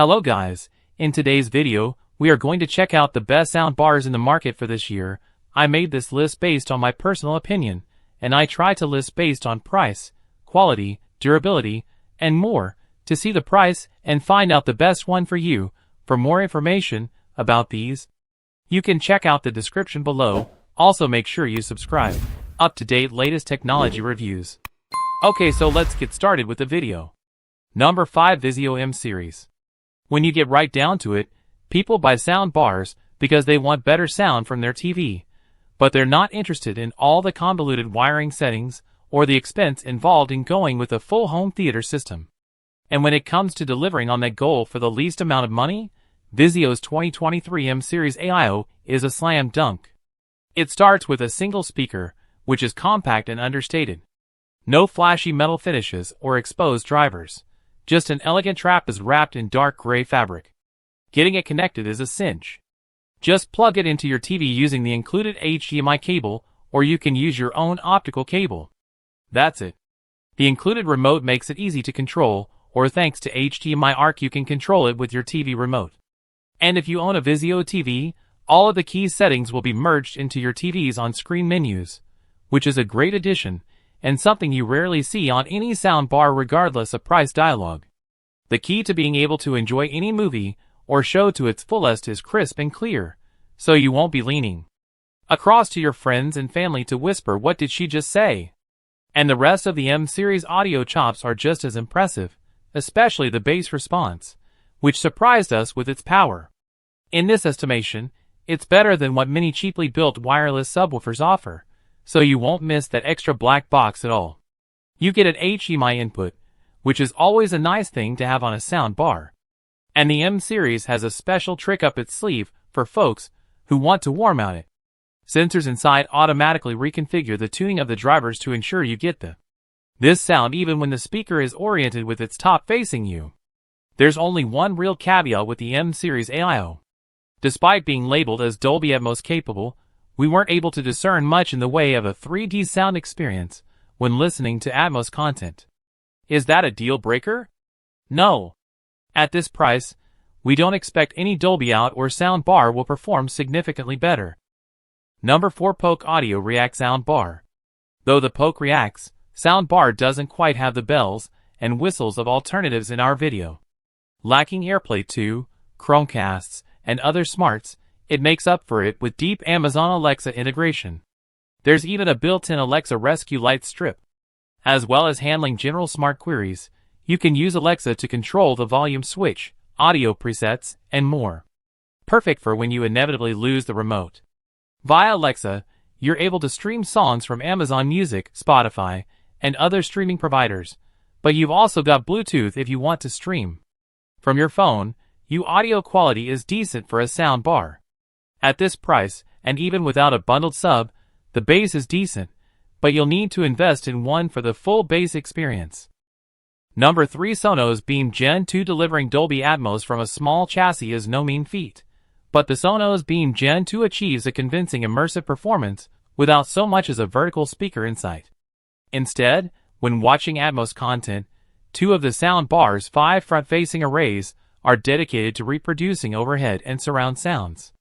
Hello guys, in today's video, we are going to check out the best soundbars in the market for this year. I made this list based on my personal opinion, and I try to list based on price, quality, durability, and more, to see the price and find out the best one for you. For more information about these, you can check out the description below. Also make sure you subscribe. Up-to-date latest technology reviews. Okay, so let's get started with the video. Number 5, Vizio M Series. When you get right down to it, people buy sound bars because they want better sound from their TV, but they're not interested in all the convoluted wiring settings or the expense involved in going with a full home theater system. And when it comes to delivering on that goal for the least amount of money, Vizio's 2023 M Series AIO is a slam dunk. It starts with a single speaker, which is compact and understated. No flashy metal finishes or exposed drivers. Just an elegant trapeze wrapped in dark gray fabric. Getting it connected is a cinch. Just plug it into your TV using the included HDMI cable, or you can use your own optical cable. That's it. The included remote makes it easy to control, or thanks to HDMI ARC you can control it with your TV remote. And if you own a Vizio TV, all of the key settings will be merged into your TV's on-screen menus, which is a great addition, and something you rarely see on any soundbar regardless of price dialogue. The key to being able to enjoy any movie or show to its fullest is crisp and clear, so you won't be leaning across to your friends and family to whisper, "What did she just say?" And the rest of the M Series audio chops are just as impressive, especially the bass response, which surprised us with its power. In this estimation, it's better than what many cheaply built wireless subwoofers offer, so you won't miss that extra black box at all. You get an HDMI input, which is always a nice thing to have on a sound bar. And the M Series has a special trick up its sleeve for folks who want to warm out it. Sensors inside automatically reconfigure the tuning of the drivers to ensure you get this sound even when the speaker is oriented with its top facing you. There's only one real caveat with the M Series AIO. Despite being labeled as Dolby Atmos capable, we weren't able to discern much in the way of a 3D sound experience when listening to Atmos content. Is that a deal breaker? No. At this price, we don't expect any Dolby out or sound bar will perform significantly better. Number 4, Polk Audio React Sound Bar. Though the Polk Reacts sound bar doesn't quite have the bells and whistles of alternatives in our video. Lacking AirPlay 2, Chromecasts, and other smarts, it makes up for it with deep Amazon Alexa integration. There's even a built-in Alexa Rescue Light strip. As well as handling general smart queries, you can use Alexa to control the volume switch, audio presets, and more. Perfect for when you inevitably lose the remote. Via Alexa, you're able to stream songs from Amazon Music, Spotify, and other streaming providers, but you've also got Bluetooth if you want to stream from your phone. Audio quality is decent for a sound bar. At this price, and even without a bundled sub, the bass is decent, but you'll need to invest in one for the full bass experience. Number 3, Sonos Beam Gen 2. Delivering Dolby Atmos from a small chassis is no mean feat, but the Sonos Beam Gen 2 achieves a convincing immersive performance without so much as a vertical speaker in sight. Instead, when watching Atmos content, 2 of the sound bar's 5 front-facing arrays are dedicated to reproducing overhead and surround sounds.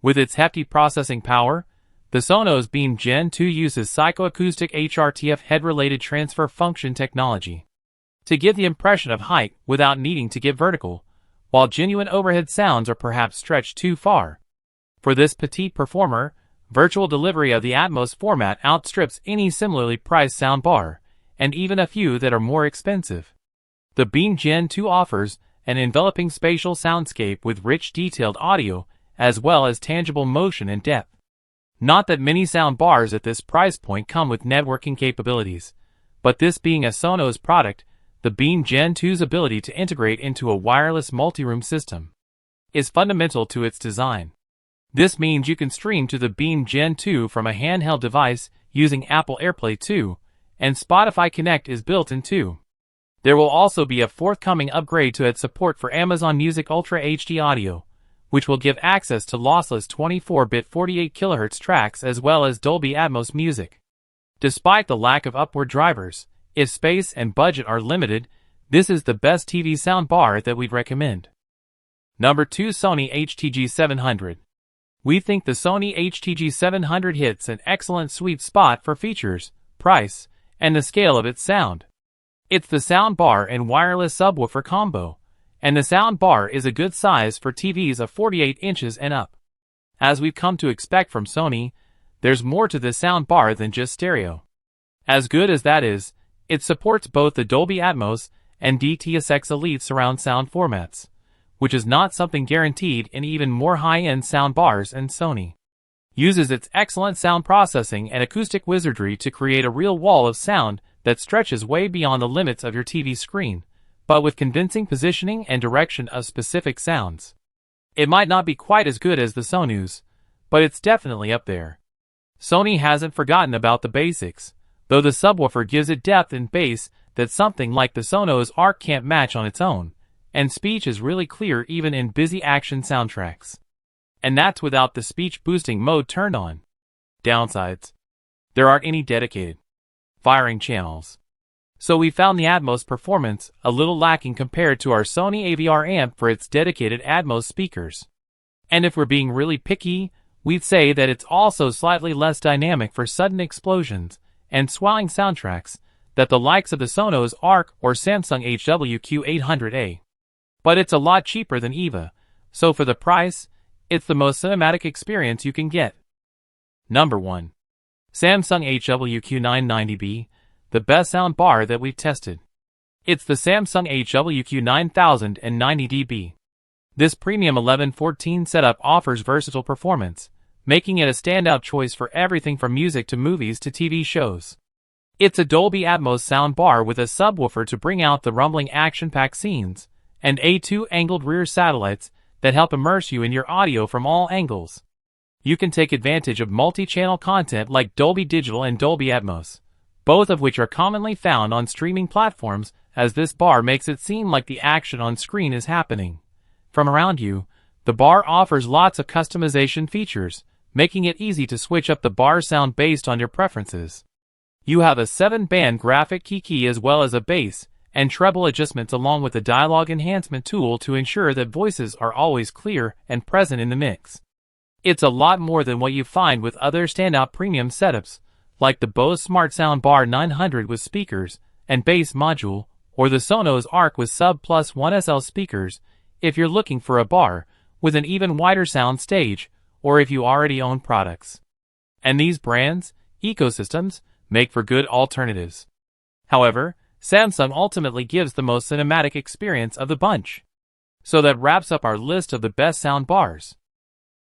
With its hefty processing power, the Sonos Beam Gen 2 uses psychoacoustic HRTF head-related transfer function technology to give the impression of height without needing to get vertical, while genuine overhead sounds are perhaps stretched too far. For this petite performer, virtual delivery of the Atmos format outstrips any similarly priced soundbar, and even a few that are more expensive. The Beam Gen 2 offers an enveloping spatial soundscape with rich detailed audio, as well as tangible motion and depth. Not that many sound bars at this price point come with networking capabilities, but this being a Sonos product, the Beam Gen 2's ability to integrate into a wireless multi-room system is fundamental to its design. This means you can stream to the Beam Gen 2 from a handheld device using Apple AirPlay 2, and Spotify Connect is built in too. There will also be a forthcoming upgrade to its support for Amazon Music Ultra HD audio, which will give access to lossless 24-bit 48 kHz tracks as well as Dolby Atmos music. Despite the lack of upward drivers, if space and budget are limited, this is the best TV sound bar that we'd recommend. Number 2, Sony HTG700. We think the Sony HTG700 hits an excellent sweet spot for features, price, and the scale of its sound. It's the soundbar and wireless subwoofer combo, and the soundbar is a good size for TVs of 48 inches and up. As we've come to expect from Sony, there's more to this soundbar than just stereo. As good as that is, it supports both the Dolby Atmos and DTS:X Elite surround sound formats, which is not something guaranteed in even more high-end soundbars, and Sony uses its excellent sound processing and acoustic wizardry to create a real wall of sound that stretches way beyond the limits of your TV screen, but with convincing positioning and direction of specific sounds. It might not be quite as good as the Sonos, but it's definitely up there. Sony hasn't forgotten about the basics, though the subwoofer gives it depth and bass that something like the Sonos Arc can't match on its own, and speech is really clear even in busy action soundtracks. And that's without the speech boosting mode turned on. Downsides: there aren't any dedicated firing channels, so we found the Atmos performance a little lacking compared to our Sony AVR amp for its dedicated Atmos speakers. And if we're being really picky, we'd say that it's also slightly less dynamic for sudden explosions and swelling soundtracks than the likes of the Sonos Arc or Samsung HWQ800A. But it's a lot cheaper than EVA, so for the price, it's the most cinematic experience you can get. Number 1. Samsung HWQ990B, the best soundbar that we've tested. It's the Samsung HWQ9090dB. This premium 1114 setup offers versatile performance, making it a standout choice for everything from music to movies to TV shows. It's a Dolby Atmos soundbar with a subwoofer to bring out the rumbling action-packed scenes, and A2 angled rear satellites that help immerse you in your audio from all angles. You can take advantage of multi-channel content like Dolby Digital and Dolby Atmos, both of which are commonly found on streaming platforms, as this bar makes it seem like the action on screen is happening from around you. The bar offers lots of customization features, making it easy to switch up the bar sound based on your preferences. You have a 7-band graphic key as well as a bass and treble adjustments along with a dialogue enhancement tool to ensure that voices are always clear and present in the mix. It's a lot more than what you find with other standout premium setups, like the Bose Smart Soundbar 900 with speakers and bass module, or the Sonos Arc with Sub Plus 1SL speakers, if you're looking for a bar with an even wider sound stage, or if you already own products. And these brands, ecosystems, make for good alternatives. However, Samsung ultimately gives the most cinematic experience of the bunch. So that wraps up our list of the best sound bars.